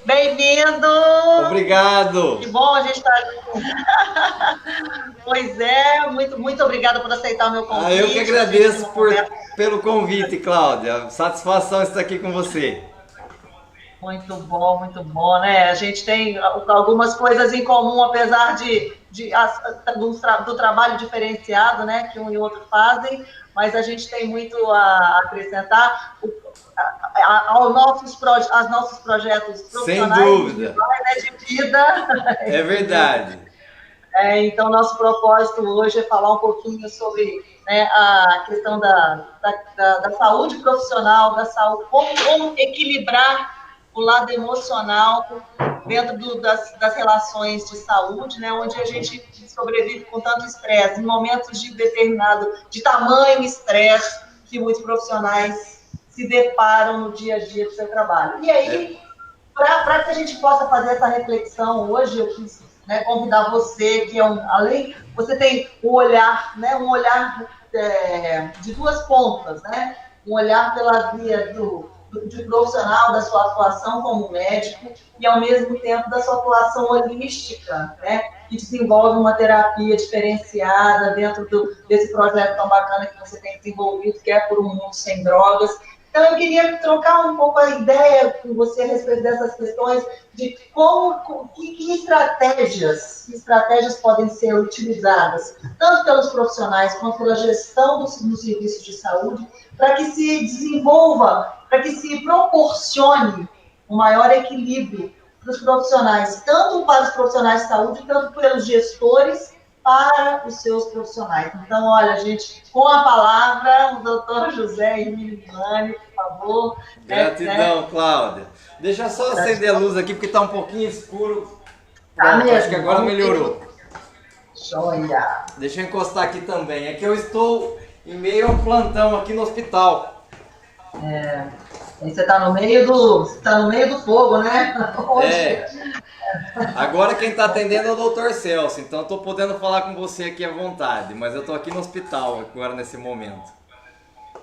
Bem-vindo! Obrigado! Que bom a gente estar aqui. Pois é, muito obrigada por aceitar o meu convite. Eu que agradeço pelo convite, Cláudia. Satisfação estar aqui com você. Muito bom, né? A gente tem algumas coisas em comum, apesar do trabalho diferenciado, né, que um e outro fazem, mas a gente tem muito a acrescentar aos nossos projetos profissionais, Sem dúvida. né, de vida. É verdade. Então, nosso propósito hoje é falar um pouquinho sobre, né, a questão da saúde profissional, da saúde, como equilibrar o lado emocional dentro das relações de saúde, né, onde a gente sobrevive com tanto estresse, em momentos de tamanho estresse que muitos profissionais se deparam no dia a dia do seu trabalho. E aí, para que a gente possa fazer essa reflexão hoje, eu quis, né, convidar você, que além, você tem um olhar, né, de duas pontas, né, um olhar pela via de profissional, da sua atuação como médico, e ao mesmo tempo da sua atuação holística, né, que desenvolve uma terapia diferenciada dentro desse projeto tão bacana que você tem desenvolvido, que é Por um Mundo Sem Drogas. Então, eu queria trocar um pouco a ideia com você a respeito dessas questões de que estratégias podem ser utilizadas, tanto pelos profissionais quanto pela gestão dos serviços de saúde, para que se desenvolva, para que se proporcione um maior equilíbrio para os profissionais, tanto para os profissionais de saúde, quanto pelos gestores para os seus profissionais. Então, olha, gente, com a palavra, o doutor José Hermínio Milani, por favor. Gratidão, Cláudia. Deixa eu só acender a luz aqui, porque está um pouquinho escuro. Tá mesmo, acho que agora melhorou. Joia. Deixa eu encostar aqui também. É que eu estou em meio a um plantão aqui no hospital. Você está no meio do fogo, né? Agora quem está atendendo é o Dr. Celso, então eu estou podendo falar com você aqui à vontade, mas eu estou aqui no hospital agora nesse momento.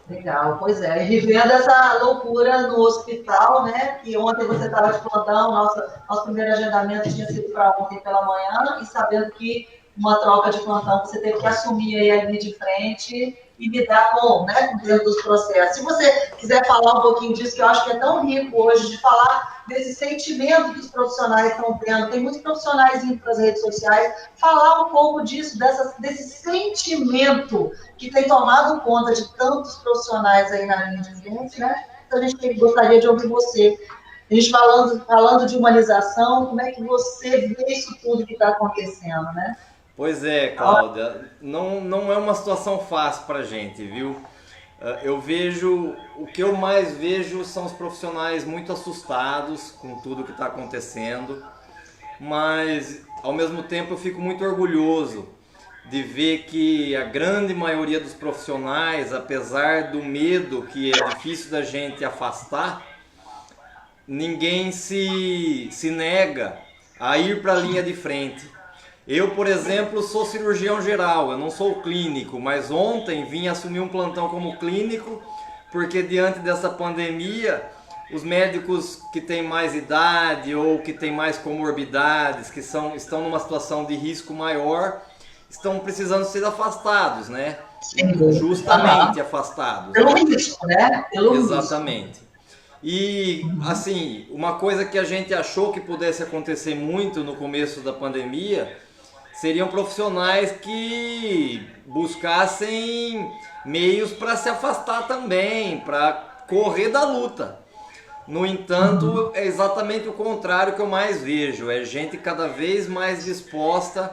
Legal, pois é. E vivendo essa loucura no hospital, né? Que ontem você estava de plantão, nosso primeiro agendamento tinha sido para ontem pela manhã, e sabendo que uma troca de plantão você teve que assumir aí a linha de frente e lidar com, né, com dentro dos processos. Se você quiser falar um pouquinho disso, que eu acho que é tão rico hoje, de falar desse sentimento que os profissionais estão tendo, tem muitos profissionais indo para as redes sociais, falar um pouco disso, desse sentimento que tem tomado conta de tantos profissionais aí na linha de frente, né? Então, a gente gostaria de ouvir você. A gente falando de humanização, como é que você vê isso tudo que está acontecendo, né? Pois é, Cláudia, não é uma situação fácil para a gente, viu? O que eu mais vejo são os profissionais muito assustados com tudo que está acontecendo, mas ao mesmo tempo eu fico muito orgulhoso de ver que a grande maioria dos profissionais, apesar do medo que é difícil da gente afastar, ninguém se nega a ir para a linha de frente. Eu, por exemplo, sou cirurgião geral, eu não sou clínico, mas ontem vim assumir um plantão como clínico, porque diante dessa pandemia, os médicos que têm mais idade ou que têm mais comorbidades, que estão numa situação de risco maior, estão precisando ser afastados, né? Justamente afastados. Pelo risco, né? Exatamente. E, assim, uma coisa que a gente achou que pudesse acontecer muito no começo da pandemia seriam profissionais que buscassem meios para se afastar também, para correr da luta. No entanto, é exatamente o contrário que eu mais vejo, é gente cada vez mais disposta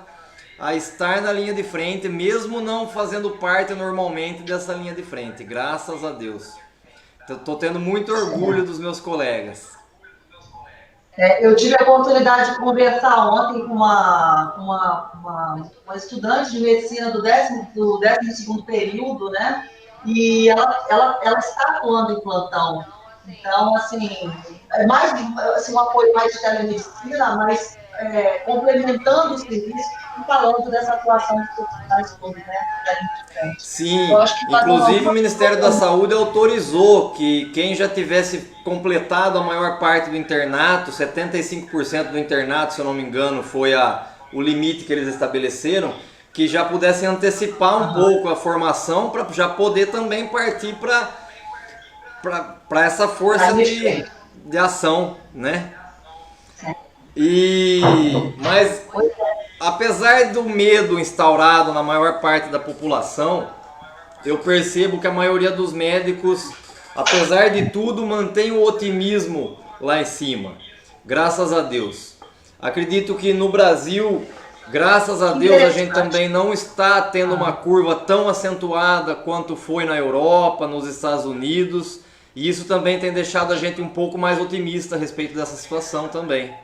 a estar na linha de frente, mesmo não fazendo parte normalmente dessa linha de frente, graças a Deus. Estou tendo muito orgulho dos meus colegas. Eu tive a oportunidade de conversar ontem com uma estudante de medicina do 12º período, né? E ela está atuando em plantão. Então, assim, é mais assim, um apoio mais de telemedicina, mas complementando o serviço e falando dessa atuação dos profissionais todos, né? Sim, inclusive o Ministério da Saúde autorizou que quem já tivesse completado a maior parte do internato, 75% do internato, se eu não me engano, foi o limite que eles estabeleceram, que já pudessem antecipar um pouco a formação para já poder também partir para essa força de ação, né? Mas apesar do medo instaurado na maior parte da população, eu percebo que a maioria dos médicos, apesar de tudo, mantém o otimismo lá em cima. Graças a Deus. Acredito que no Brasil, graças a Deus, a gente também não está tendo uma curva tão acentuada quanto foi na Europa, nos Estados Unidos. E isso também tem deixado a gente um pouco mais otimista a respeito dessa situação também.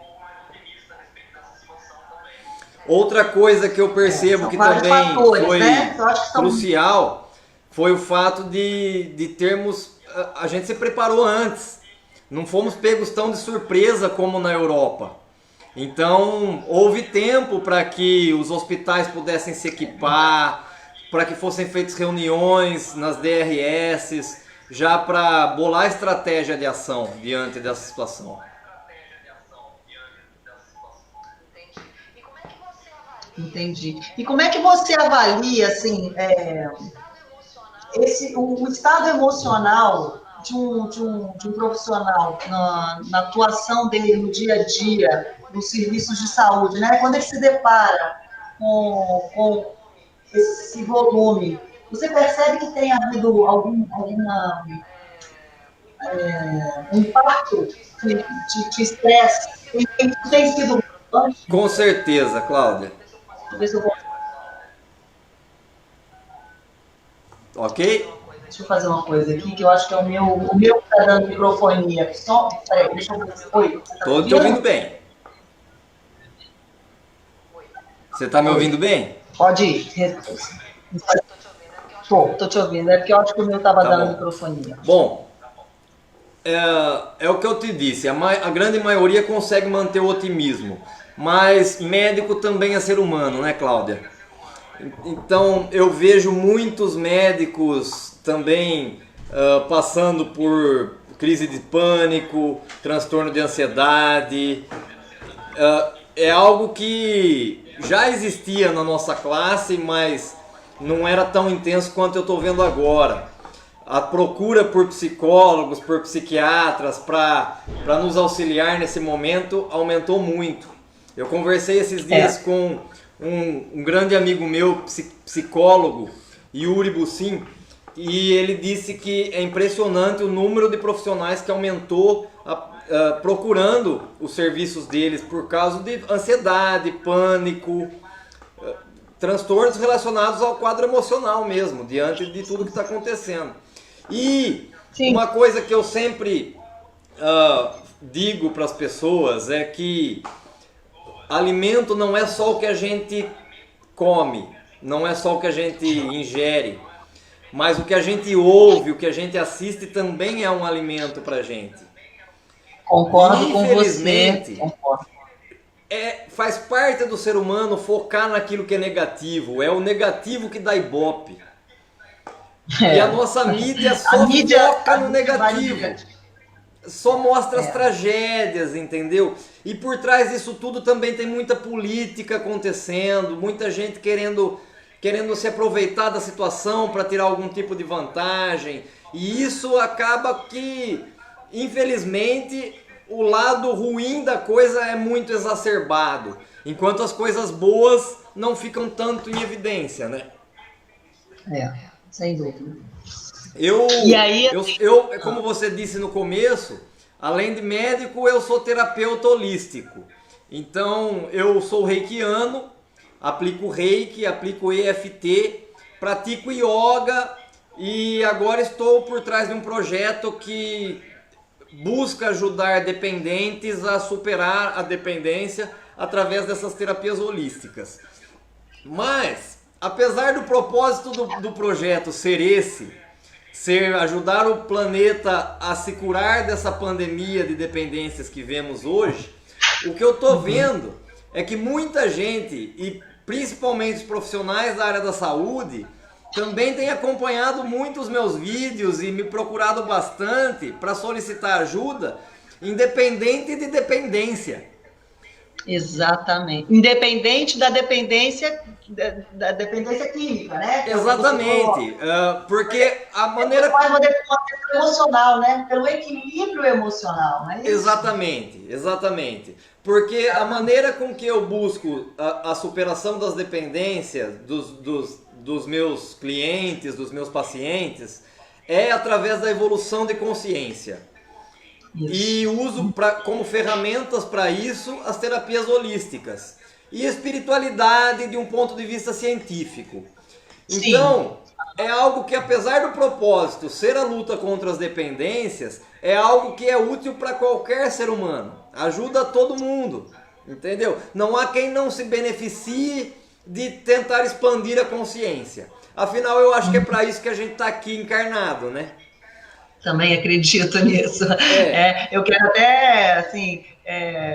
Outra coisa que eu percebo que também foi crucial foi o fato de termos... A gente se preparou antes. Não fomos pegos tão de surpresa como na Europa. Então, houve tempo para que os hospitais pudessem se equipar, para que fossem feitas reuniões nas DRS, já para bolar estratégia de ação diante dessa situação. Entendi. E como é que você avalia, assim, o estado emocional de um profissional na atuação dele no dia a dia, nos serviços de saúde, né? Quando ele se depara com esse volume, você percebe que tem havido algum impacto de estresse? Tem sido... Com certeza, Cláudia. Ok? Deixa eu fazer uma coisa aqui, que eu acho que é o meu que tá dando microfonia. Só, peraí, deixa eu ver. Oi, você tá Tô te ouvindo bem. Você tá me ouvindo bem? Pode ir. Tô te ouvindo. É porque eu acho que o meu tava dando microfonia. Bom, é o que eu te disse. A grande maioria consegue manter o otimismo. Mas médico também é ser humano, né, Cláudia? Então eu vejo muitos médicos também passando por crise de pânico, transtorno de ansiedade. É algo que já existia na nossa classe, mas não era tão intenso quanto eu estou vendo agora. A procura por psicólogos, por psiquiatras para nos auxiliar nesse momento aumentou muito. Eu conversei esses dias com um grande amigo meu, psicólogo, Yuri Bussin, e ele disse que é impressionante o número de profissionais que aumentou procurando os serviços deles por causa de ansiedade, pânico, transtornos relacionados ao quadro emocional mesmo, diante de tudo que está acontecendo. E uma coisa que eu sempre digo para as pessoas é que alimento não é só o que a gente come, não é só o que a gente ingere, mas o que a gente ouve, o que a gente assiste também é um alimento pra gente. Concordo com você. Faz parte do ser humano focar naquilo que é negativo, é o negativo que dá ibope. E a nossa mídia só foca no negativo. Só mostra as tragédias, entendeu? E por trás disso tudo também tem muita política acontecendo, muita gente querendo se aproveitar da situação para tirar algum tipo de vantagem. E isso acaba que, infelizmente, o lado ruim da coisa é muito exacerbado, enquanto as coisas boas não ficam tanto em evidência, né? Sem dúvida. Como você disse no começo, além de médico, eu sou terapeuta holístico. Então, eu sou reikiano, aplico reiki, aplico EFT, pratico yoga e agora estou por trás de um projeto que busca ajudar dependentes a superar a dependência através dessas terapias holísticas. Mas, apesar do propósito do projeto ser ajudar o planeta a se curar dessa pandemia de dependências que vemos hoje, o que eu estou vendo é que muita gente, e principalmente os profissionais da área da saúde, também tem acompanhado muito os meus vídeos e me procurado bastante para solicitar ajuda, independente de dependência. Exatamente. Independente da dependência química, né? Exatamente. Porque a maneira... Pelo emocional, né? Pelo equilíbrio emocional, não é isso? Exatamente, exatamente. Porque a maneira com que eu busco a superação das dependências dos meus clientes, dos meus pacientes, é através da evolução de consciência. Isso. E uso como ferramentas para isso as terapias holísticas e espiritualidade de um ponto de vista científico. Sim. Então, é algo que, apesar do propósito ser a luta contra as dependências, é algo que é útil para qualquer ser humano. Ajuda todo mundo, entendeu? Não há quem não se beneficie de tentar expandir a consciência. Afinal, eu acho que é para isso que a gente está aqui encarnado, né? Também acredito nisso. Eu quero até, assim,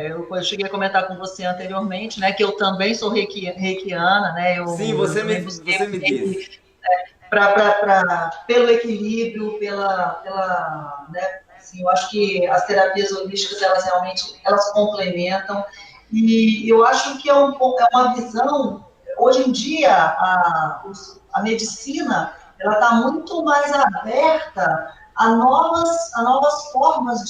eu cheguei a comentar com você anteriormente, né, que eu também sou reikiana, né? Sim, você me disse. Pelo equilíbrio, né, assim, eu acho que as terapias holísticas, elas realmente, elas complementam, e eu acho que é uma visão, hoje em dia, a medicina, ela está muito mais aberta a novas formas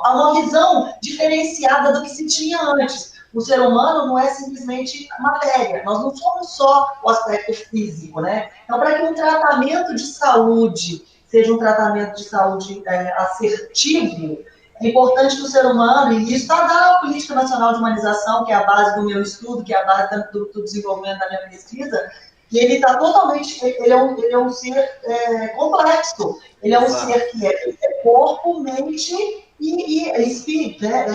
a uma visão diferenciada do que se tinha antes. O ser humano não é simplesmente matéria, nós não somos só o aspecto físico, né? Então, para que um tratamento de saúde seja um tratamento de saúde assertivo, é importante que o ser humano, e isso está na Política Nacional de Humanização, que é a base do meu estudo, que é a base do desenvolvimento da minha pesquisa, e ele está totalmente, ele é um ser complexo, ele é um ser que é corpo, mente e espírito, né?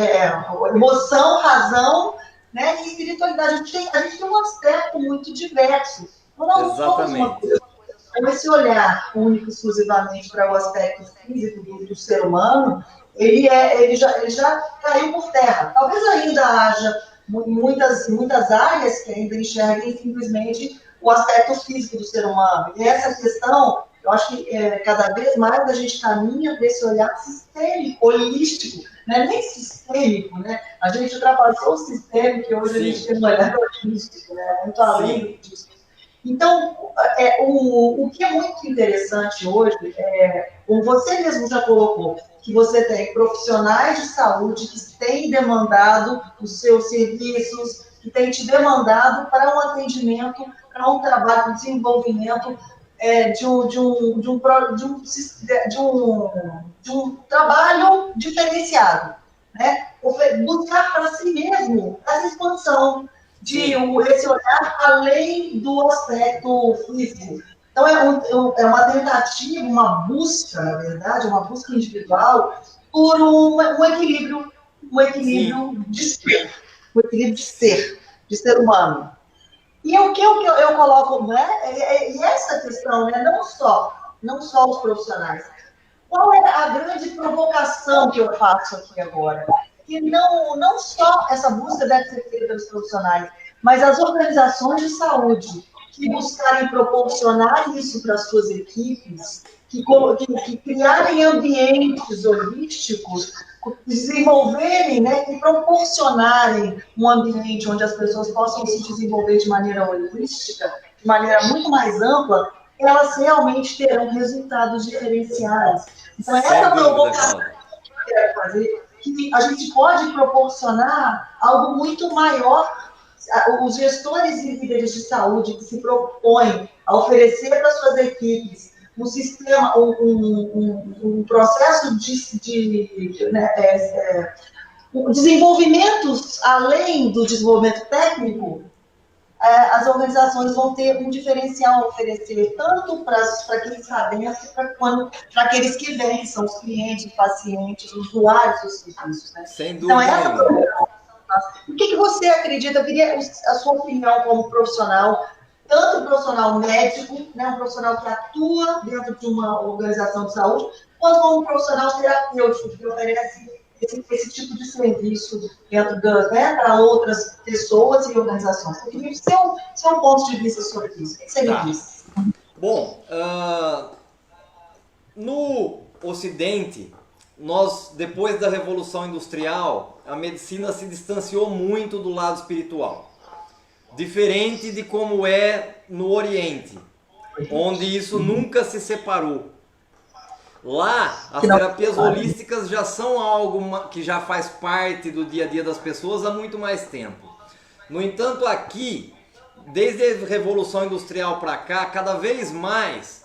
Emoção, razão, né? E espiritualidade. A gente tem um aspecto muito diverso. Então, nós não somos uma coisa. Então, esse olhar único exclusivamente para o aspecto físico do ser humano, ele já caiu por terra. Talvez ainda haja muitas áreas que ainda enxerguem simplesmente o aspecto físico do ser humano. E essa questão, eu acho que cada vez mais a gente caminha para esse olhar sistêmico, holístico, né? Nem sistêmico, né? A gente ultrapassou o sistêmico e hoje a gente tem um olhar holístico, né? Muito além disso. Então, o que é muito interessante hoje, como você mesmo já colocou, que você tem profissionais de saúde que têm demandado os seus serviços, que têm te demandado para um atendimento, para um trabalho, um desenvolvimento de um trabalho diferenciado, né? Buscar para si mesmo essa expansão, esse olhar além do aspecto físico. Então, é uma tentativa, uma busca, na verdade, uma busca individual por um equilíbrio de ser, um equilíbrio de ser humano. E o que eu coloco, né? E essa questão, né? Não só os profissionais. Qual é a grande provocação que eu faço aqui agora? Que não só essa busca deve ser feita pelos profissionais, mas as organizações de saúde que buscarem proporcionar isso para as suas equipes, que criarem ambientes holísticos, desenvolverem, né, e proporcionarem um ambiente onde as pessoas possam se desenvolver de maneira holística, de maneira muito mais ampla, elas realmente terão resultados diferenciais. Então, essa provocação que eu quero fazer, que a gente pode proporcionar algo muito maior. Os gestores e líderes de saúde que se propõem a oferecer para suas equipes um sistema, um processo desenvolvimentos além do desenvolvimento técnico, as organizações vão ter um diferencial a oferecer, tanto para quem está dentro, quanto para aqueles que vêm, que são os clientes, os pacientes, os usuários dos serviços. Né? Sem dúvida. Então, o que você acredita? Eu queria a sua opinião como profissional, tanto profissional médico, né, um profissional que atua dentro de uma organização de saúde, quanto como um profissional terapêutico, que oferece esse tipo de serviço dentro né, para outras pessoas e organizações. Eu queria seu ponto de vista sobre isso. O que você me diz? Bom, no Ocidente, nós, depois da Revolução Industrial, a medicina se distanciou muito do lado espiritual. Diferente de como é no Oriente, onde isso nunca se separou. Lá, as terapias holísticas já são algo que já faz parte do dia a dia das pessoas há muito mais tempo. No entanto, aqui, desde a Revolução Industrial para cá, cada vez mais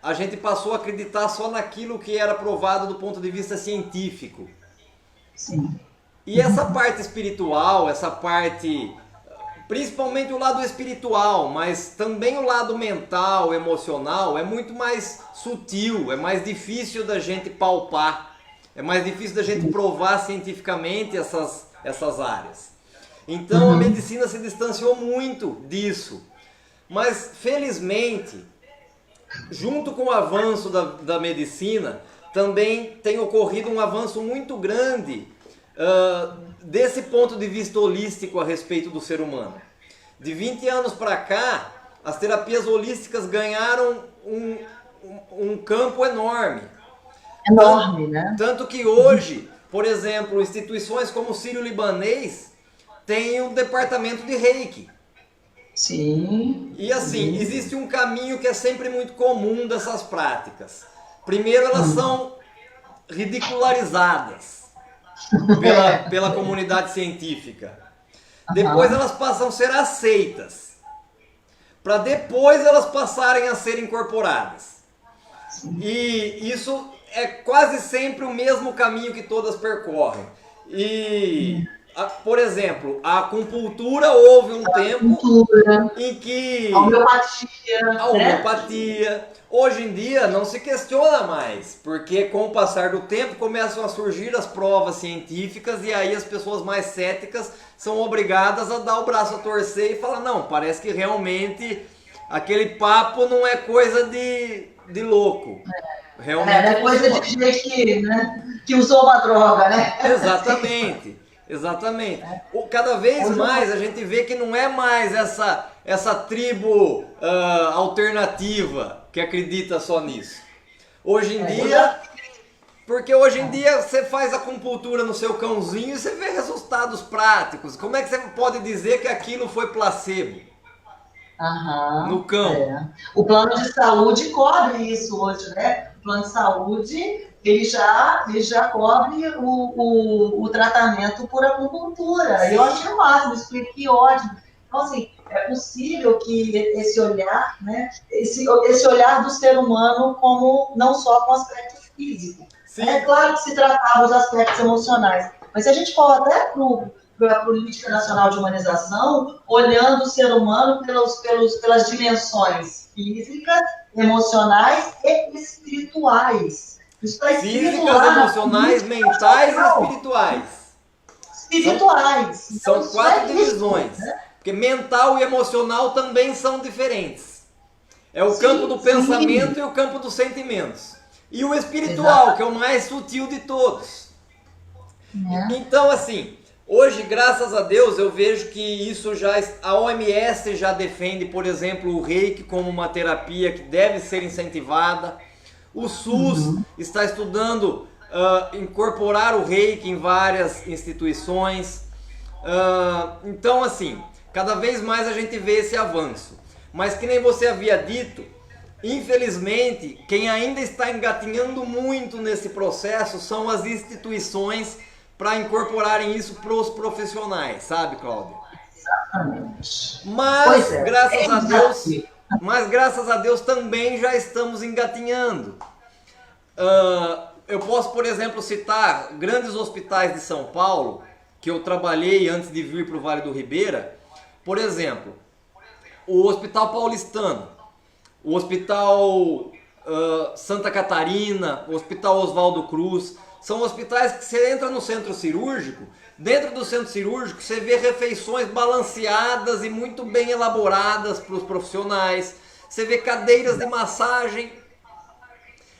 a gente passou a acreditar só naquilo que era provado do ponto de vista científico. Sim. E essa parte espiritual, essa parte, principalmente o lado espiritual, mas também o lado mental, emocional, é muito mais sutil, é mais difícil da gente palpar, é mais difícil da gente provar cientificamente essas áreas. Então a medicina se distanciou muito disso. Mas felizmente, junto com o avanço da medicina, também tem ocorrido um avanço muito grande desse ponto de vista holístico a respeito do ser humano. De 20 anos para cá, as terapias holísticas ganharam um campo enorme. Enorme, né? Tanto que hoje, por exemplo, instituições como o Sírio-Libanês têm um departamento de Reiki. Sim. E assim, existe um caminho que é sempre muito comum dessas práticas. Primeiro, elas são ridicularizadas pela comunidade científica. Depois elas passam a ser aceitas, para depois elas passarem a ser incorporadas. E isso é quase sempre o mesmo caminho que todas percorrem. E, por exemplo, a acupuntura houve um tempo em que... A homeopatia. Hoje em dia não se questiona mais, porque com o passar do tempo começam a surgir as provas científicas e aí as pessoas mais céticas são obrigadas a dar o braço a torcer e falar, não, parece que realmente aquele papo não é coisa de louco. Realmente é coisa de gente que usou uma droga, né? Exatamente. Exatamente. Cada vez mais a gente vê que não é mais essa tribo alternativa que acredita só nisso. Hoje em dia, porque hoje em dia você faz acupuntura no seu cãozinho e você vê resultados práticos. Como é que você pode dizer que aquilo foi placebo? No cão. O plano de saúde cobre isso hoje, né? O plano de saúde ele já cobre o tratamento por acupuntura. Eu achei o máximo, expliquei ótimo. Então, assim, é possível que esse olhar, né, esse olhar do ser humano como não só com o aspecto físico. É claro que se tratava dos aspectos emocionais, mas se a gente for até para a Política Nacional de Humanização, olhando o ser humano pelas dimensões físicas, emocionais e espirituais. Físicas, emocionais, mentais e espirituais. São 4 divisões. Né? Porque mental e emocional também são diferentes. É o campo do pensamento e o campo dos sentimentos. E o espiritual, que é o mais sutil de todos. Então, assim, hoje, graças a Deus, eu vejo que isso a OMS já defende, por exemplo, o Reiki como uma terapia que deve ser incentivada. O SUS está estudando incorporar o Reiki em várias instituições. Então, assim, cada vez mais a gente vê esse avanço. Mas que nem você havia dito, infelizmente, quem ainda está engatinhando muito nesse processo são as instituições para incorporarem isso para os profissionais, sabe, Cláudia? Exatamente. Mas, graças a Deus também já estamos engatinhando. Eu posso, por exemplo, citar grandes hospitais de São Paulo, que eu trabalhei antes de vir para o Vale do Ribeira. Por exemplo, o Hospital Paulistano, o Hospital Santa Catarina, o Hospital Oswaldo Cruz. São hospitais que você entra no centro cirúrgico, dentro do centro cirúrgico você vê refeições balanceadas e muito bem elaboradas para os profissionais, você vê cadeiras de massagem,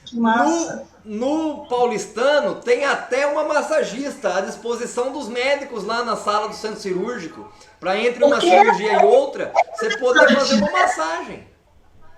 Que massa! No paulistano tem até uma massagista à disposição dos médicos lá na sala do centro cirúrgico, para entre uma cirurgia e outra, você poder fazer uma massagem.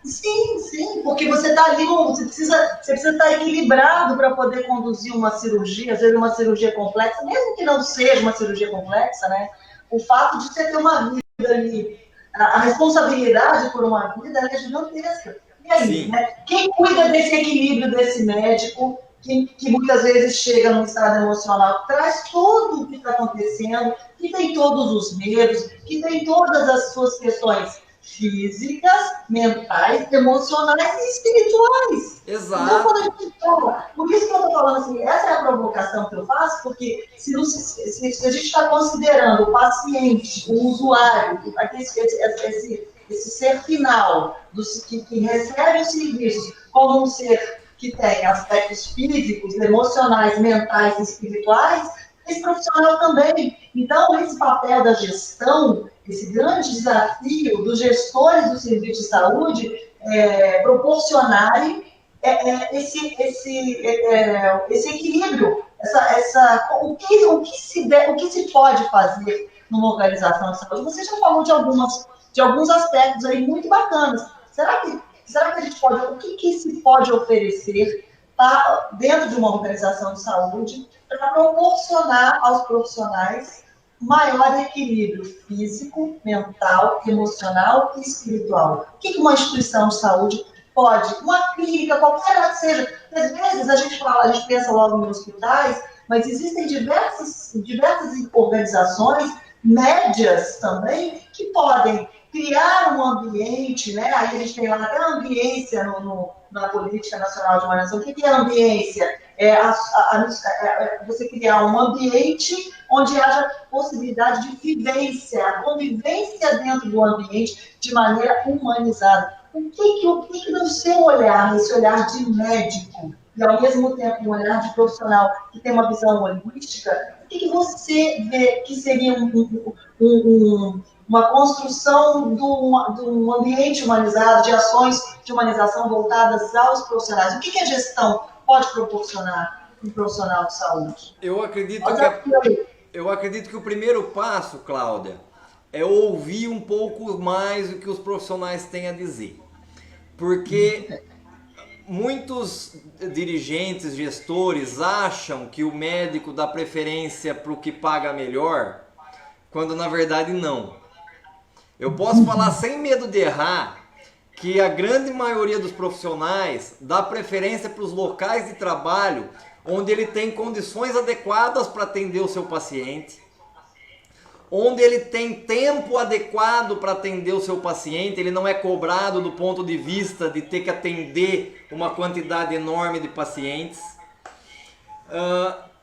Sim, sim, porque você está ali, você precisa estar equilibrado para poder conduzir uma cirurgia, às vezes uma cirurgia complexa, mesmo que não seja uma cirurgia complexa, né? O fato de você ter uma vida ali, a responsabilidade por uma vida é gigantesca. E aí, né? Quem cuida desse equilíbrio desse médico, que muitas vezes chega num estado emocional, que traz tudo o que está acontecendo, que tem todos os medos, que tem todas as suas questões físicas, mentais, emocionais e espirituais. Exato. Então, quando a gente fala, por isso que eu estou falando assim, essa é a provocação que eu faço, porque se a gente está considerando o paciente, o usuário, esse ser final, que recebe os serviços, como um ser que tem aspectos físicos, emocionais, mentais e espirituais, esse profissional também. Então, esse papel da gestão, esse grande desafio dos gestores do serviço de saúde, proporcionarem esse equilíbrio, o que se pode fazer numa organização de saúde. Você já falou de alguns aspectos aí muito bacanas. Será que a gente pode, o que se pode oferecer dentro de uma organização de saúde para proporcionar aos profissionais maior equilíbrio físico, mental, emocional e espiritual? O que uma instituição de saúde pode, uma clínica, qualquer que seja, às vezes a gente pensa logo em hospitais, mas existem diversas organizações médias também que podem criar um ambiente, né? Aí a gente tem lá até a ambiência na Política Nacional de Humanização. O que é a ambiência? Você criar um ambiente onde haja possibilidade de vivência, a convivência dentro do ambiente de maneira humanizada. O que no seu olhar, nesse olhar de médico, e ao mesmo tempo um olhar de profissional que tem uma visão holística, o que você vê que seria uma construção de um ambiente humanizado, de ações de humanização voltadas aos profissionais? O que a gestão pode proporcionar um profissional de saúde? Eu acredito que o primeiro passo, Cláudia, é ouvir um pouco mais o que os profissionais têm a dizer. Porque muitos dirigentes, gestores acham que o médico dá preferência para o que paga melhor, quando na verdade não. Eu posso falar sem medo de errar que a grande maioria dos profissionais dá preferência para os locais de trabalho onde ele tem condições adequadas para atender o seu paciente, onde ele tem tempo adequado para atender o seu paciente, ele não é cobrado do ponto de vista de ter que atender uma quantidade enorme de pacientes,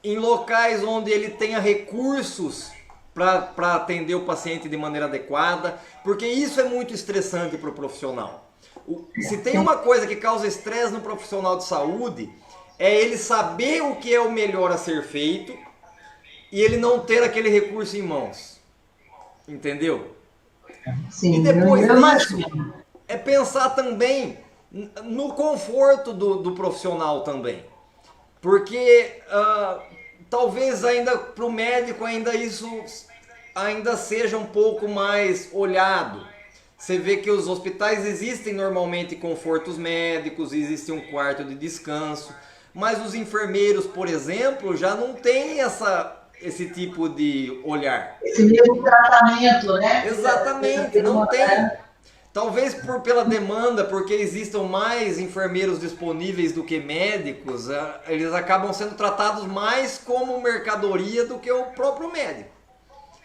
em locais onde ele tenha recursos para atender o paciente de maneira adequada, porque isso é muito estressante para o profissional. Se tem uma coisa que causa estresse no profissional de saúde, é ele saber o que é o melhor a ser feito e ele não ter aquele recurso em mãos. Entendeu? Sim, e depois disso, é pensar também no conforto do profissional também. Porque talvez ainda para o médico isso ainda seja um pouco mais olhado. Você vê que os hospitais existem normalmente confortos médicos, existe um quarto de descanso, mas os enfermeiros, por exemplo, já não têm esse tipo de olhar. Esse mesmo tratamento, né? Exatamente, não tem. Talvez pela demanda, porque existam mais enfermeiros disponíveis do que médicos, eles acabam sendo tratados mais como mercadoria do que o próprio médico.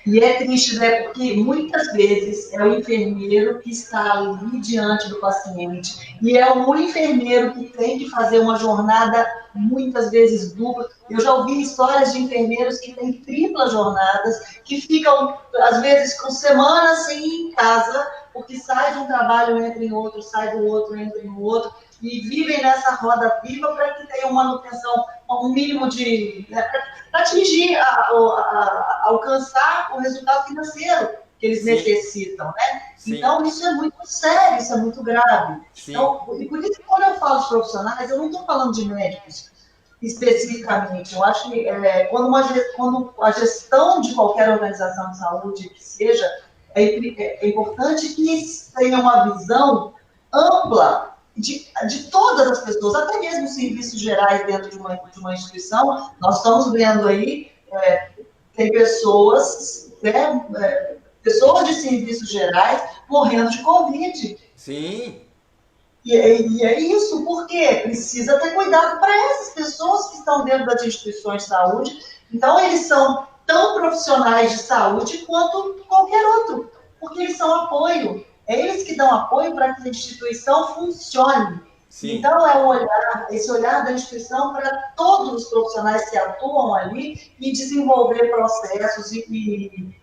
E é triste, né? Porque muitas vezes é o enfermeiro que está ali diante do paciente. E é o enfermeiro que tem que fazer uma jornada muitas vezes dupla. Eu já ouvi histórias de enfermeiros que têm triplas jornadas, que ficam, às vezes, com semanas sem ir em casa, porque sai de um trabalho, entra em outro, sai do outro, entra em outro, e vivem nessa roda viva para que tenham manutenção, um mínimo de... Né, para atingir, alcançar o resultado financeiro que eles Sim. necessitam, né? Sim. Então, isso é muito sério, isso é muito grave. Sim. Então, e por isso que quando eu falo de profissionais, eu não estou falando de médicos especificamente. Eu acho que quando a gestão de qualquer organização de saúde que seja, é importante que tenha uma visão ampla de todas as pessoas, até mesmo os serviços gerais dentro de uma instituição. Nós estamos vendo aí, tem pessoas, pessoas de serviços gerais morrendo de Covid. Sim. E é isso, porque precisa ter cuidado para essas pessoas que estão dentro das instituições de saúde. Então, eles são tão profissionais de saúde quanto qualquer outro, porque eles são apoio. É eles que dão apoio para que a instituição funcione. Sim. Então, esse olhar da instituição para todos os profissionais que atuam ali e desenvolver processos e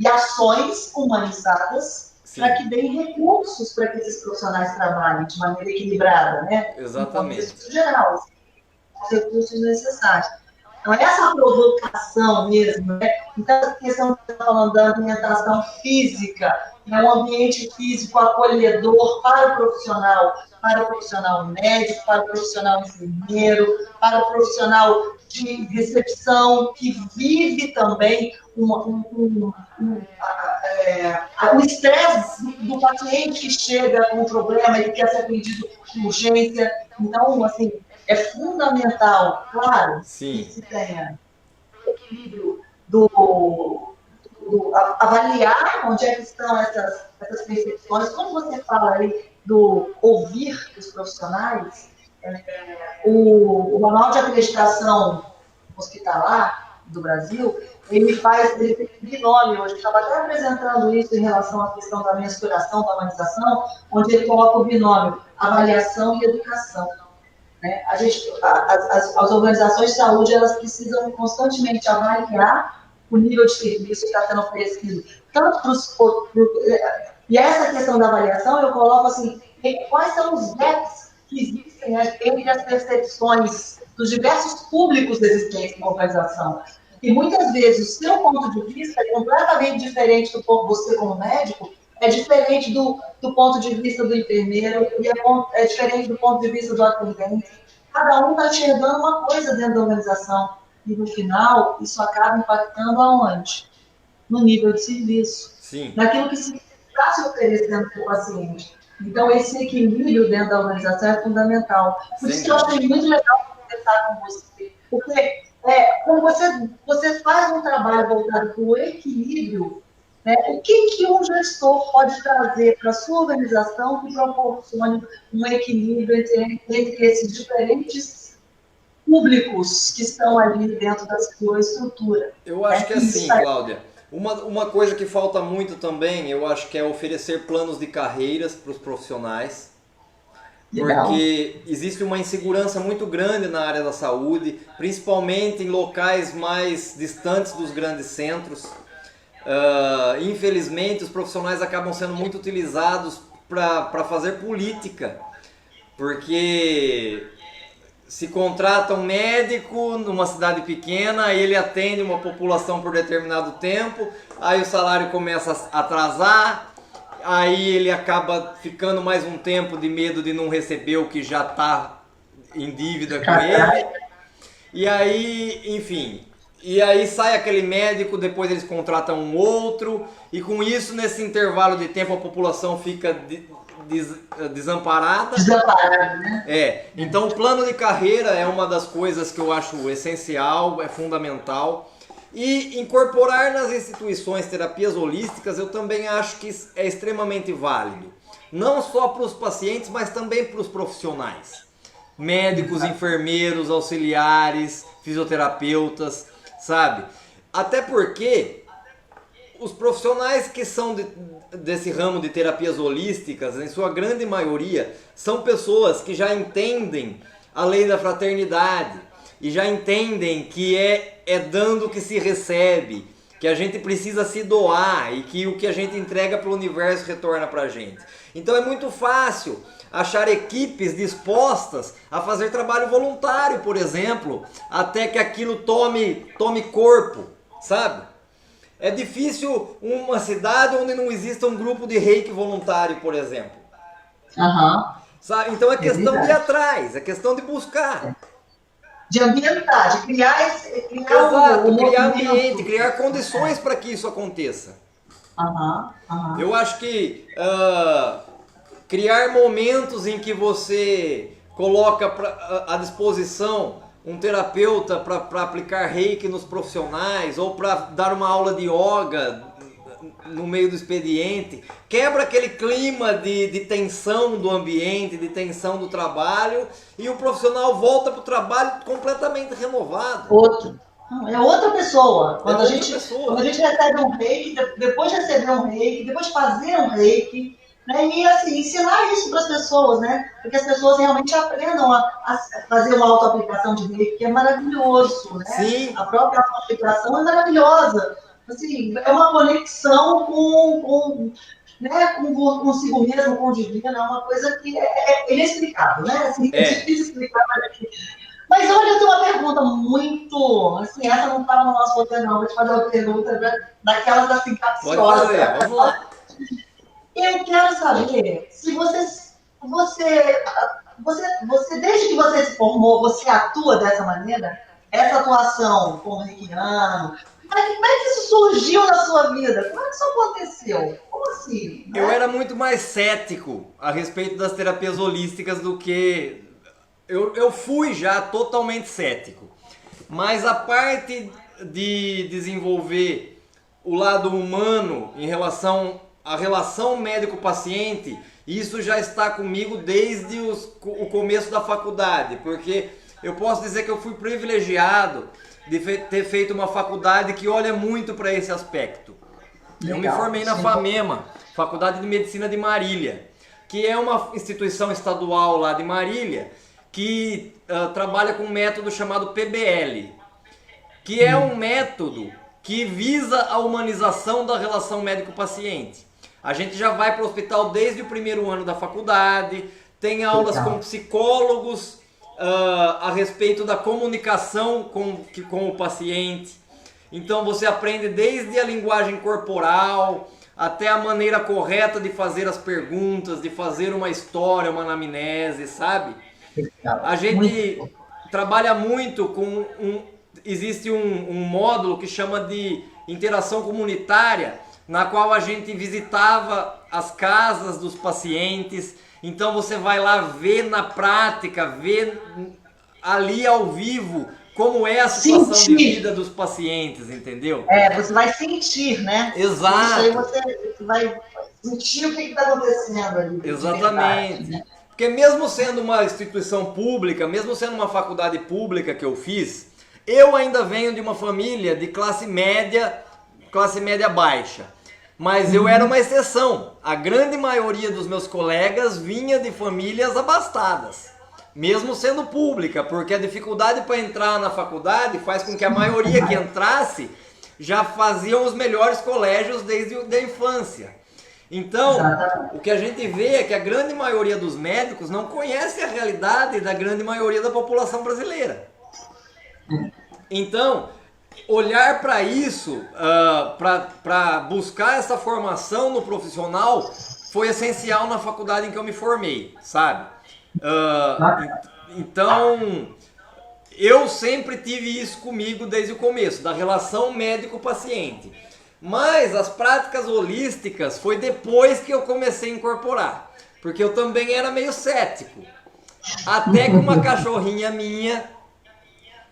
ações humanizadas para que deem recursos para que esses profissionais trabalhem de maneira equilibrada, né? Exatamente. No contexto geral, os recursos necessários. Então, essa provocação mesmo, né? Então, essa questão que você está falando da alimentação física, um ambiente físico acolhedor para o profissional médico, para o profissional enfermeiro, para o profissional de recepção, que vive também o estresse do paciente que chega com um problema e quer ser atendido com urgência. Então, assim, é fundamental, claro, Sim. que se tenha equilíbrio avaliar onde é que estão essas percepções. Quando você fala aí do ouvir os profissionais, o Manual de Acreditação Hospitalar do Brasil, ele tem um binômio hoje, estava até apresentando isso em relação à questão da mensuração, da humanização, onde ele coloca o binômio avaliação e educação. Né? As organizações de saúde, elas precisam constantemente avaliar o nível de serviço que está sendo oferecido. E essa questão da avaliação, eu coloco assim, quais são os gaps que existem entre as percepções dos diversos públicos existentes na organização. E muitas vezes o seu ponto de vista é completamente diferente do ponto, você como médico, é diferente do ponto de vista do enfermeiro, e é diferente do ponto de vista do atendente. Cada um está enxergando uma coisa dentro da organização. E no final, isso acaba impactando aonde? No nível de serviço. Sim. Naquilo que está se oferecendo para o paciente. Então, esse equilíbrio dentro da organização é fundamental. Por isso que eu achei muito legal conversar com você. Porque quando você faz um trabalho voltado para o equilíbrio, né, o que um gestor pode trazer para a sua organização que proporcione um equilíbrio entre esses diferentes públicos que estão ali dentro da sua estrutura? Eu acho que é assim, Cláudia. Uma coisa que falta muito também, eu acho que é oferecer planos de carreiras para os profissionais. Porque existe uma insegurança muito grande na área da saúde, principalmente em locais mais distantes dos grandes centros. Infelizmente, os profissionais acabam sendo muito utilizados para fazer política, porque se contrata um médico numa cidade pequena, ele atende uma população por determinado tempo, aí o salário começa a atrasar, aí ele acaba ficando mais um tempo de medo de não receber o que já está em dívida com ele, e aí, enfim... E aí sai aquele médico, depois eles contratam um outro, e com isso, nesse intervalo de tempo, a população fica desamparada. Desamparada, né? Então o plano de carreira é uma das coisas que eu acho essencial, é fundamental. E incorporar nas instituições terapias holísticas eu também acho que é extremamente válido. Não só para os pacientes, mas também para os profissionais. Médicos, enfermeiros, auxiliares, fisioterapeutas, sabe? Até porque os profissionais que são desse ramo de terapias holísticas, em sua grande maioria, são pessoas que já entendem a lei da fraternidade e já entendem que é dando que se recebe, que a gente precisa se doar e que o que a gente entrega para o universo retorna para a gente. Então é muito fácil achar equipes dispostas a fazer trabalho voluntário, por exemplo, até que aquilo tome corpo, sabe? É difícil uma cidade onde não exista um grupo de reiki voluntário, por exemplo. Aham. Sabe? Então é questão de ir Verdade. atrás, é questão de buscar. De ambientar, de criar Exato, o criar ambiente, movimento. criar condições para que isso aconteça. Aham, aham. Eu acho que criar momentos em que você coloca à disposição um terapeuta para aplicar reiki nos profissionais ou para dar uma aula de yoga no meio do expediente, quebra aquele clima de tensão do ambiente, de tensão do trabalho, e o profissional volta para o trabalho completamente renovado. Outro. É outra pessoa. É outra pessoa. Quando a gente recebe um reiki, depois de receber um reiki, depois de fazer um reiki, né, e assim, ensinar isso para as pessoas, né? Porque as pessoas realmente aprendam a fazer uma autoaplicação de reiki, que é maravilhoso, né? Sim. A própria autoaplicação é maravilhosa. Assim, é uma conexão né, consigo mesmo, com o divino, é uma coisa que é inexplicável, né? Assim, é difícil explicar para gente. Mas olha, eu tenho uma pergunta muito. Assim, essa não estava no nosso roteiro, não. Vou te fazer uma pergunta daquelas assim, capciosas. Pode fazer, vamos lá. Eu quero saber se desde que você se formou, você atua dessa maneira? Essa atuação com o reikiano? Como é que isso surgiu na sua vida? Como é que isso aconteceu? Como assim? Né? Eu era muito mais cético a respeito das terapias holísticas do que... Eu fui já totalmente cético. Mas a parte de desenvolver o lado humano em relação à relação médico-paciente, isso já está comigo desde o começo da faculdade. Porque eu posso dizer que eu fui privilegiado de ter feito uma faculdade que olha muito para esse aspecto. Eu me formei na FAMEMA, Faculdade de Medicina de Marília, que é uma instituição estadual lá de Marília, que trabalha com um método chamado PBL, que é um método que visa a humanização da relação médico-paciente. A gente já vai para o hospital desde o primeiro ano da faculdade, tem aulas com psicólogos a respeito da comunicação com o paciente. Então você aprende desde a linguagem corporal até a maneira correta de fazer as perguntas, de fazer uma história, uma anamnese, sabe? A gente trabalha muito com existe um módulo que chama de interação comunitária, na qual a gente visitava as casas dos pacientes. Então você vai lá ver na prática, ver ali ao vivo como é a situação de vida dos pacientes, entendeu? Você vai sentir, né? Exato. Isso aí você vai sentir o que está acontecendo ali. Exatamente. Verdade, né? Porque mesmo sendo uma instituição pública, mesmo sendo uma faculdade pública que eu fiz, eu ainda venho de uma família de classe média baixa. Mas eu era uma exceção. A grande maioria dos meus colegas vinha de famílias abastadas, mesmo sendo pública, porque a dificuldade para entrar na faculdade faz com que a maioria que entrasse já faziam os melhores colégios desde a infância. Então, o que a gente vê é que a grande maioria dos médicos não conhece a realidade da grande maioria da população brasileira. Então, olhar para isso, para buscar essa formação no profissional, foi essencial na faculdade em que eu me formei, sabe? Então, eu sempre tive isso comigo desde o começo, da relação médico-paciente. Mas as práticas holísticas foi depois que eu comecei a incorporar, porque eu também era meio cético. Até que uma cachorrinha minha,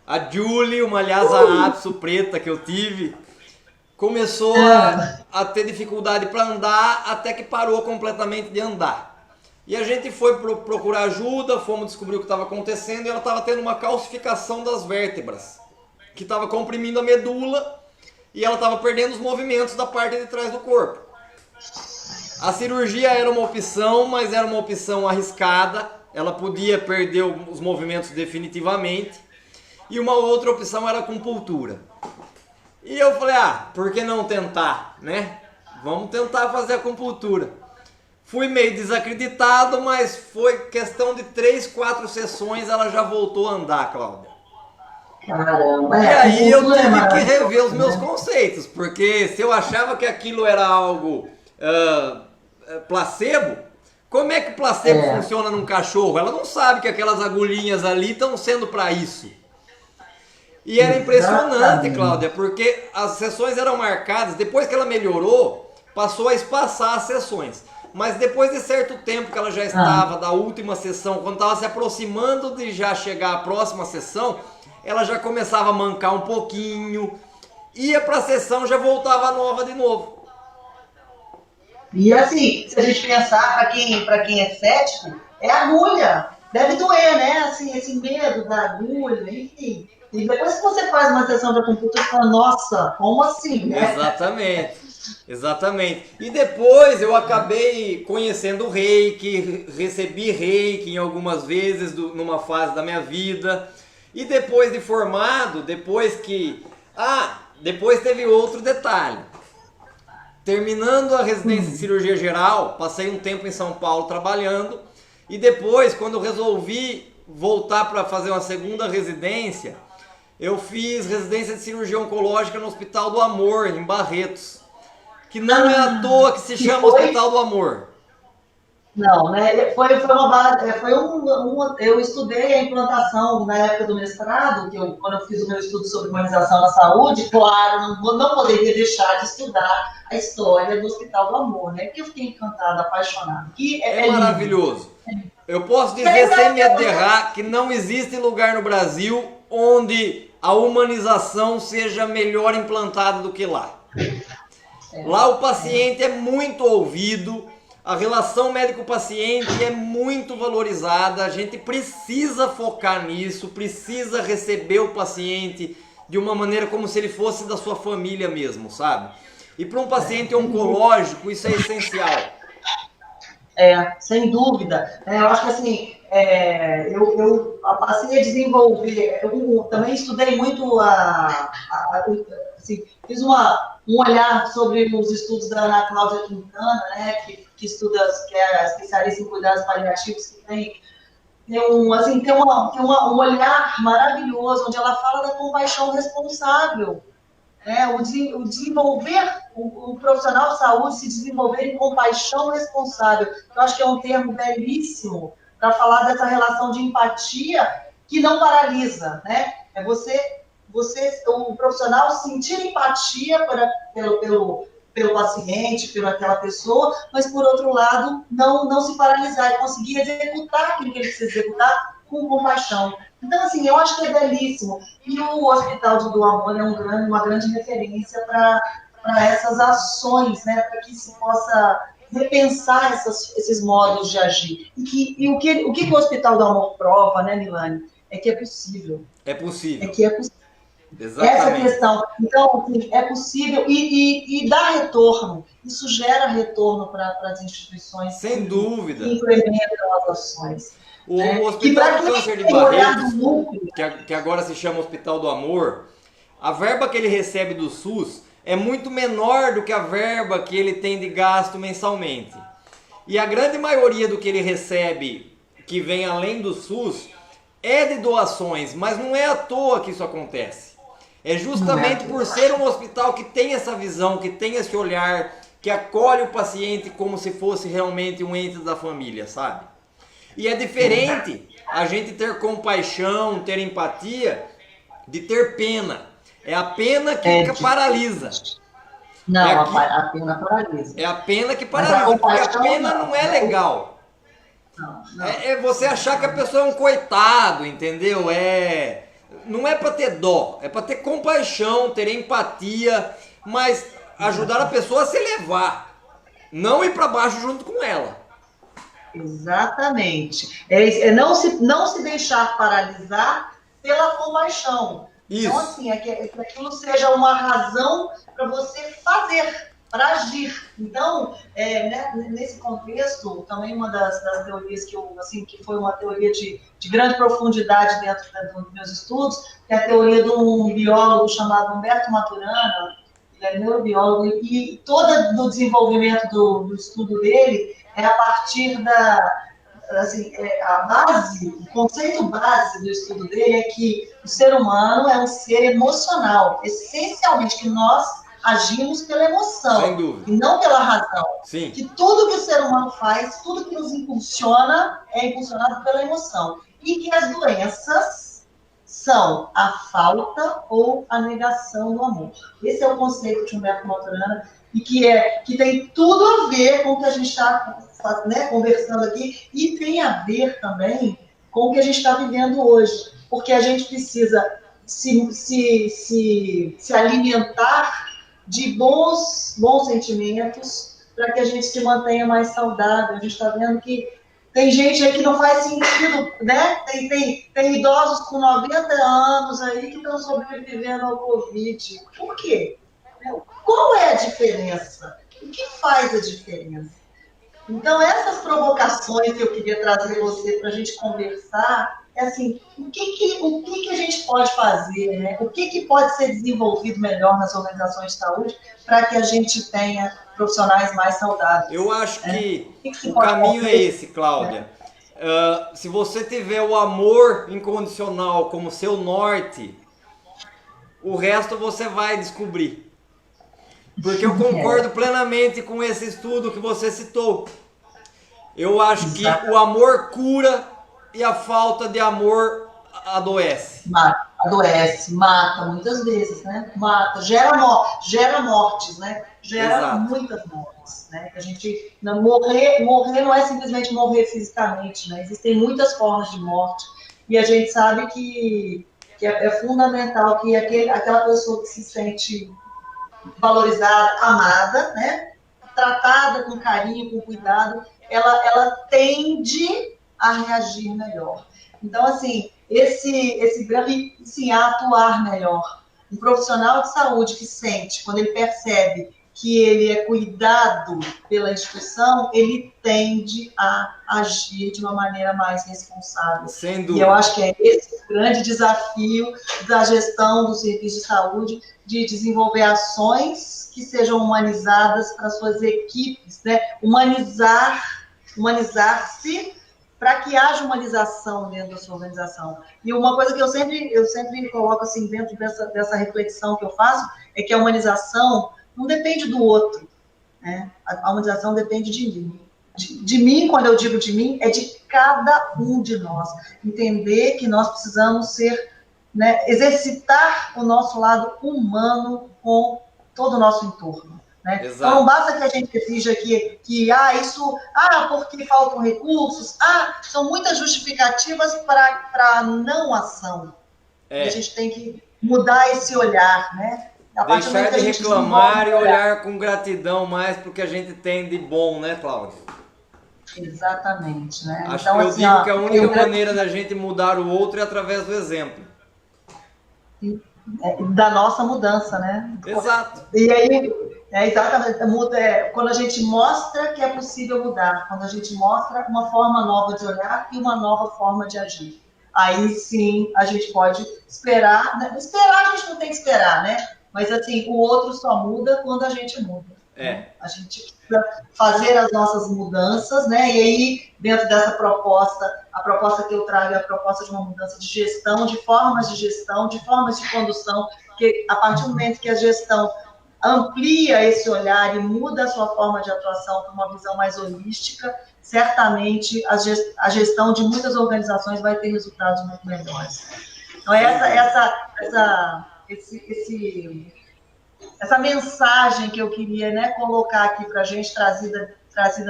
a Julie, uma Lhasa Apso preta que eu tive, começou a ter dificuldade para andar, até que parou completamente de andar. E a gente foi procurar ajuda, fomos descobrir o que estava acontecendo, e ela estava tendo uma calcificação das vértebras, que estava comprimindo a medula, e ela estava perdendo os movimentos da parte de trás do corpo. A cirurgia era uma opção, mas era uma opção arriscada, ela podia perder os movimentos definitivamente, e uma outra opção era a acupuntura. E eu falei, por que não tentar, né? Vamos tentar fazer a acupuntura. Fui meio desacreditado, mas foi questão de 3, 4 sessões, ela já voltou a andar, Cláudia. Caramba, E aí eu tudo é tive que maravilhoso, rever os meus né? conceitos, porque se eu achava que aquilo era algo placebo, como é que placebo É, funciona num cachorro? Ela não sabe que aquelas agulhinhas ali estão sendo para isso. E era impressionante, Cláudia, exatamente. porque as sessões eram marcadas, depois que ela melhorou, passou a espaçar as sessões. Mas depois de certo tempo que ela já Ah, estava da última sessão, quando estava se aproximando de já chegar à próxima sessão, ela já começava a mancar um pouquinho, ia para a sessão, já voltava nova de novo. e assim, se a gente pensar, para quem é cético, é agulha. Deve doer, né? Assim, esse medo da agulha, enfim. E depois que você faz uma sessão de acupuntura, você fala, nossa, como assim, né? Exatamente. Exatamente. E depois eu acabei conhecendo o Reiki, recebi Reiki em algumas vezes numa fase da minha vida. E depois de formado, depois que. Ah, depois teve outro detalhe. Terminando a residência de cirurgia geral, passei um tempo em São Paulo trabalhando. E depois, quando resolvi voltar para fazer uma segunda residência, eu fiz residência de cirurgia oncológica no Hospital do Amor, em Barretos. Que não é à Ah, toa que se que chama foi Hospital do Amor. Não, né? Foi uma base, eu estudei a implantação na época do mestrado, quando eu fiz o meu estudo sobre humanização da saúde, claro, não poderia deixar de estudar a história do Hospital do Amor, né? Porque eu fiquei encantada, apaixonada. Que É é lindo. maravilhoso. Eu posso Tem dizer sem lugar me até hoje. errar que não existe lugar no Brasil onde a humanização seja melhor implantada do que lá. Lá o paciente é muito ouvido, a relação médico-paciente é muito valorizada, a gente precisa focar nisso, precisa receber o paciente de uma maneira como se ele fosse da sua família mesmo, sabe? E para um paciente oncológico isso é essencial. Sem dúvida. Eu acho que assim, eu passei a desenvolver, eu também estudei muito assim, fiz um olhar sobre os estudos da Ana Cláudia Quintana, né, que estuda, que é especialista em cuidados paliativos, que tem um olhar maravilhoso, onde ela fala da compaixão responsável, o desenvolver, o profissional de saúde se desenvolver em compaixão responsável. Eu acho que é um termo belíssimo para falar dessa relação de empatia que não paralisa, né? É o profissional sentir empatia pelo paciente, pela aquela pessoa, mas por outro lado, não se paralisar e conseguir executar aquilo que ele precisa executar com compaixão. Então, assim, eu acho que é belíssimo. E o Hospital do Amor é uma grande referência para essas ações, né, para que se possa repensar esses modos de agir. E o que o Hospital do Amor prova, né, Milane, é que é possível. É É possível. que é possível. Essa Exatamente. questão. Então, assim, é possível e dá retorno. Isso gera retorno para as instituições Sem que dúvida. implementam as ações. O Né? Que Hospital para do quem Câncer de tem olhado Barretos, núcleo, que agora se chama Hospital do Amor, a verba que ele recebe do SUS é muito menor do que a verba que ele tem de gasto mensalmente. E a grande maioria do que ele recebe, que vem além do SUS, é de doações, mas não é à toa que isso acontece. É não é justamente por atual. ser um hospital que tem essa visão, que tem esse olhar, que acolhe o paciente como se fosse realmente um ente da família, sabe? E é diferente a gente ter compaixão, ter empatia, de ter pena. É a pena que É paralisa. diferente. É, Não, aqui, a pena paralisa. é a pena que Mas a paralisa, porque a compaixão pena não não. é Né? legal. Não. É você achar que a pessoa é um coitado, entendeu? Não é para ter dó, é para ter compaixão, ter empatia, mas ajudar a pessoa a se elevar, não ir para baixo junto com ela. Exatamente. Não se deixar paralisar pela compaixão. Então, Isso. assim, que aquilo seja uma razão para você fazer, para agir. Então, né, nesse contexto, também uma das teorias que foi uma teoria de grande profundidade dentro dos meus estudos, que é a teoria de um biólogo chamado Humberto Maturana. Ele é neurobiólogo, e todo o desenvolvimento do estudo dele é a partir assim, a base, o conceito base do estudo dele é que o ser humano é um ser emocional, essencialmente, que nós agimos pela Sem emoção dúvida. e não pela razão. Sim. Que tudo que o ser humano faz, tudo que nos impulsiona, é impulsionado pela emoção. E que as doenças são a falta ou a negação do amor. Esse é o conceito de Humberto Maturana, e que tem tudo a ver com o que a gente está, né, conversando aqui, e tem a ver também com o que a gente está vivendo hoje, porque a gente precisa se alimentar de bons sentimentos para que a gente se mantenha mais saudável. A gente está vendo que tem gente aí que não faz sentido, né? Tem idosos com 90 anos aí que estão sobrevivendo ao Covid. Por quê? Qual é a diferença? O que faz a diferença? Então, essas provocações que eu queria trazer você para a gente conversar, é assim, o que a gente pode fazer, né? O que pode ser desenvolvido melhor nas organizações de saúde para que a gente tenha profissionais mais saudáveis? Eu acho que que o caminho é esse, Cláudia. Se você tiver o amor incondicional como seu norte, o resto você vai descobrir. Porque eu concordo plenamente com esse estudo que você citou. Eu acho que o amor cura e a falta de amor adoece. Adoece, mata muitas vezes, né? Mata, gera mortes, né? Gera Exato. muitas mortes, né? A gente morrer não é simplesmente morrer fisicamente, né? Existem muitas formas de morte e a gente sabe que é fundamental que aquela pessoa que se sente valorizada, amada, né? Tratada com carinho, com cuidado, ela tende a reagir melhor. Então, assim, esse breve, sim, a atuar melhor. Um profissional de saúde que sente, quando ele percebe que ele é cuidado pela instituição, ele tende a agir de uma maneira mais responsável. Sem dúvida. E eu acho que é esse o grande desafio da gestão do serviço de saúde, de desenvolver ações que sejam humanizadas para suas equipes, né? Humanizar-se para que haja humanização dentro da sua organização. E uma coisa que eu sempre coloco assim dentro dessa reflexão que eu faço é que a humanização não depende do outro, né? A humanização depende de mim. De mim, quando eu digo de mim, é de cada um de nós. Entender que nós precisamos ser, né, exercitar o nosso lado humano com todo o nosso entorno. Né? Então não basta que a gente exija porque faltam recursos, são muitas justificativas para não ação. E a gente tem que mudar esse olhar, né? Deixar de reclamar e olhar com gratidão mais para o que a gente tem de bom, né, Cláudia? Exatamente, né? Acho que eu digo que a única maneira da gente mudar o outro é através do exemplo. Da nossa mudança, né? Exato. E aí, exatamente, quando a gente mostra que é possível mudar, quando a gente mostra uma forma nova de olhar e uma nova forma de agir. Aí sim a gente pode esperar, né? Esperar a gente não tem que esperar, né? Mas assim, o outro só muda quando a gente muda. A gente precisa fazer as nossas mudanças, né? E aí, dentro dessa proposta, a proposta que eu trago é a proposta de uma mudança de gestão, de formas de condução, porque a partir do momento que a gestão amplia esse olhar e muda a sua forma de atuação para uma visão mais holística, certamente a gestão de muitas organizações vai ter resultados muito melhores. Então, essa mensagem que eu queria, né, colocar aqui para a gente, trazida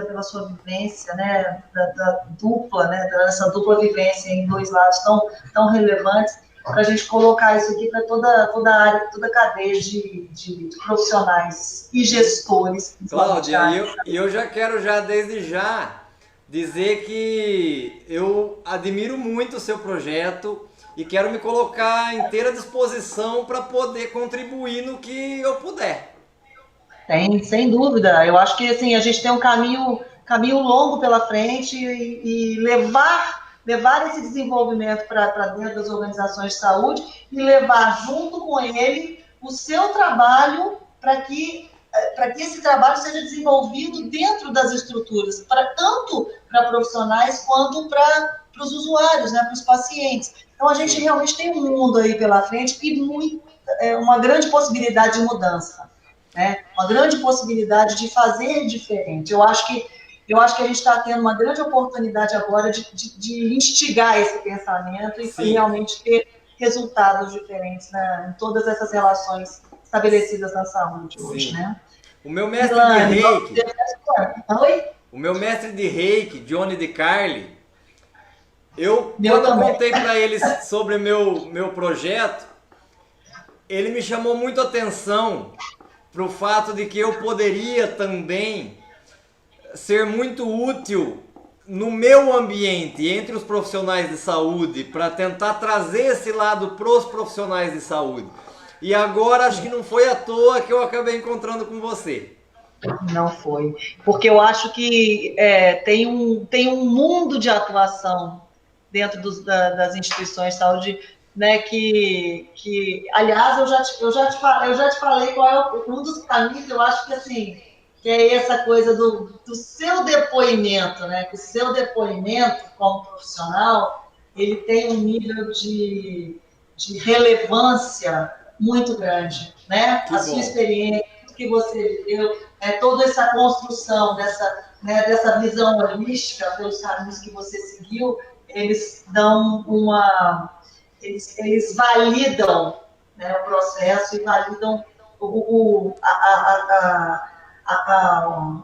pela sua vivência, né, da dupla, né, dessa dupla vivência em dois lados tão relevantes, para a gente colocar isso aqui para toda a área, toda a cadeia de profissionais e gestores. Cláudia, eu já quero desde já dizer que eu admiro muito o seu projeto e quero me colocar à inteira disposição para poder contribuir no que eu puder. Sem dúvida. Eu acho que assim, a gente tem um caminho longo pela frente e levar esse desenvolvimento para dentro das organizações de saúde e levar junto com ele o seu trabalho para que para que esse trabalho seja desenvolvido dentro das estruturas, tanto para profissionais quanto para os usuários, né, para os pacientes. Então, a gente realmente tem um mundo aí pela frente e uma grande possibilidade de mudança, né? Uma grande possibilidade de fazer diferente. Eu acho que a gente está tendo uma grande oportunidade agora de instigar esse pensamento e realmente ter resultados diferentes, né, em todas essas relações estabelecidas na saúde hoje, né? O meu mestre de Reiki, Johnny DeCarli, quando eu contei para ele sobre meu projeto, ele me chamou muito a atenção para o fato de que eu poderia também ser muito útil no meu ambiente, entre os profissionais de saúde, para tentar trazer esse lado para os profissionais de saúde. E agora acho que não foi à toa que eu acabei encontrando com você. Não foi. Porque eu acho que tem um mundo de atuação dentro das instituições de saúde, né, que aliás, eu já te falei qual é um dos caminhos que eu acho que, assim, que é essa coisa do seu depoimento, né, que o seu depoimento como profissional, ele tem um nível de relevância muito grande, né? A sua experiência, tudo que você viveu, toda essa construção dessa visão holística pelos caminhos que você seguiu, eles dão eles validam, né, o processo e validam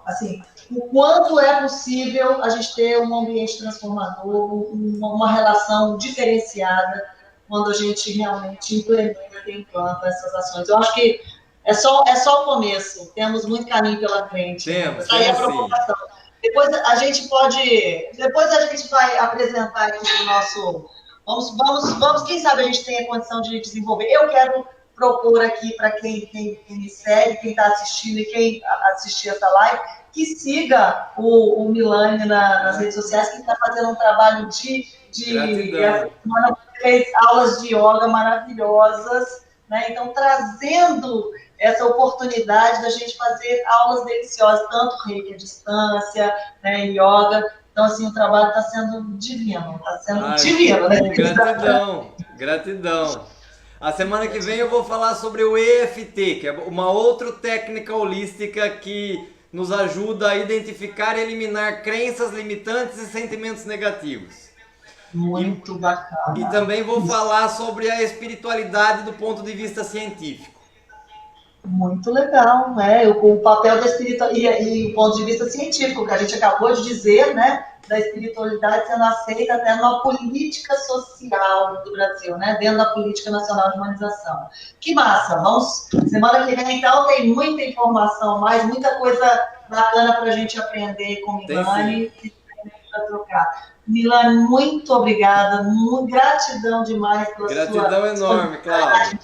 assim, o quanto é possível a gente ter um ambiente transformador, uma relação diferenciada quando a gente realmente implementa e implanta essas ações. Eu acho que é só o começo, temos muito caminho pela frente. Temos aí a provocação. Depois a gente vai apresentar aqui o nosso... Vamos, quem sabe a gente tem a condição de desenvolver. Eu quero propor aqui para quem me segue, quem está assistindo e quem assistir essa live, que siga o Milani nas redes sociais, que está fazendo um trabalho fez aulas de yoga maravilhosas, né? Então, trazendo essa oportunidade da gente fazer aulas deliciosas, tanto reiki à distância, né, yoga. Então, assim, o trabalho está sendo divino, divino, né? Gratidão. A semana que vem eu vou falar sobre o EFT, que é uma outra técnica holística que nos ajuda a identificar e eliminar crenças limitantes e sentimentos negativos. Muito bacana. E também vou falar sobre a espiritualidade do ponto de vista científico. Muito legal, né? O papel da espiritualidade e o ponto de vista científico, que a gente acabou de dizer, né? Da espiritualidade sendo aceita até numa política social do Brasil, né? Dentro da Política Nacional de Humanização. Que massa! Vamos, semana que vem, então, tem muita informação, muita coisa bacana para a gente aprender com o Milani e para trocar. Milani, muito obrigada, gratidão demais pela Gratidão enorme, Cláudia.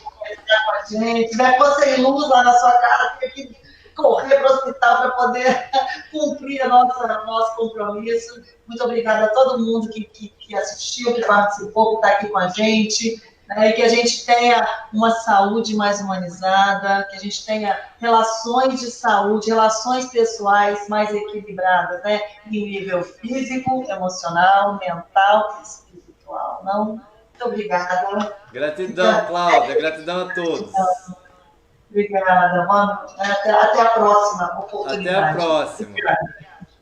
Se tiver você em luz lá na sua casa, tem que correr para o hospital para poder cumprir nosso compromisso. Muito obrigada a todo mundo que assistiu, que participou, que está aqui com a gente, né, e que a gente tenha uma saúde mais humanizada, que a gente tenha relações de saúde, relações pessoais mais equilibradas, né, em nível físico, emocional, mental e espiritual. Muito obrigada. Gratidão, Cláudia. Gratidão a todos. Obrigada, mano. Até a próxima oportunidade. Até a próxima. Obrigada.